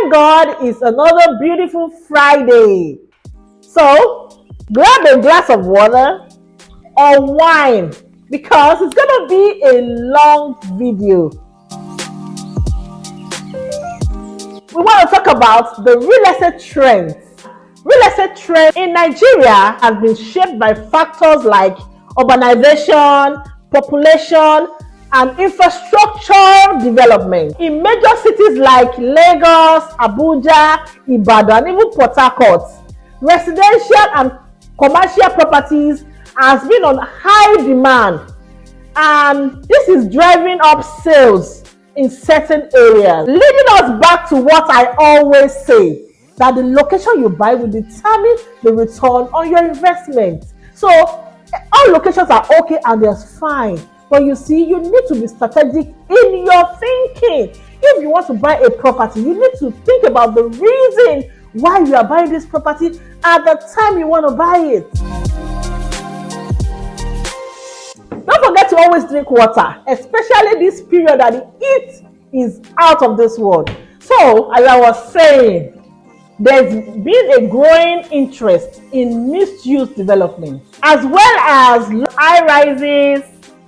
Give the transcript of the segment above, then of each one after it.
thank God it's another beautiful Friday. So grab a glass of water or wine because it's gonna be a long video. We want to talk about the real estate trends. Real estate trend in Nigeria has been shaped by factors like urbanization, population, and infrastructure development. In major cities like Lagos, Abuja, Ibadan, and even Port Harcourt, residential and commercial properties has been on high demand, and this is driving up sales in certain areas, leading us back to what I always say, that the location you buy will determine the return on your investment. So all locations are okay and they're fine, but you see, you need to be strategic in your thinking. If you want to buy a property, you need to think about the reason why you are buying this property at the time you want to buy it. Don't forget to always drink water, especially this period that the heat is out of this world. So, as I was saying, there's been a growing interest in mixed-use development, as well as high-rises,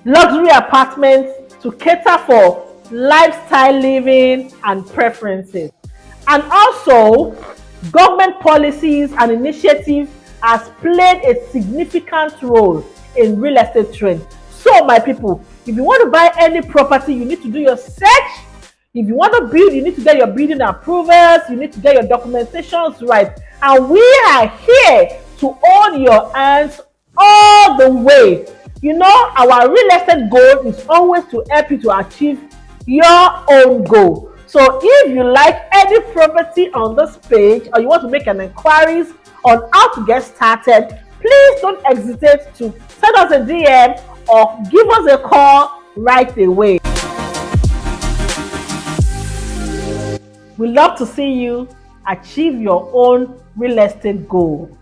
luxury apartments to cater for lifestyle living and preferences. And also, government policies and initiatives has played a significant role in real estate trends. So my people, if you want to buy any property, you need to do your search. If you want to build, you need to get your building approvals, you need to get your documentations right. And we are here to hold your hands all the way. You know, our real estate goal is always to help you to achieve your own goal. So if you like any property on this page, or you want to make an inquiries on how to get started, please don't hesitate to send us a DM or give us a call right away. We love to see you achieve your own real estate goal.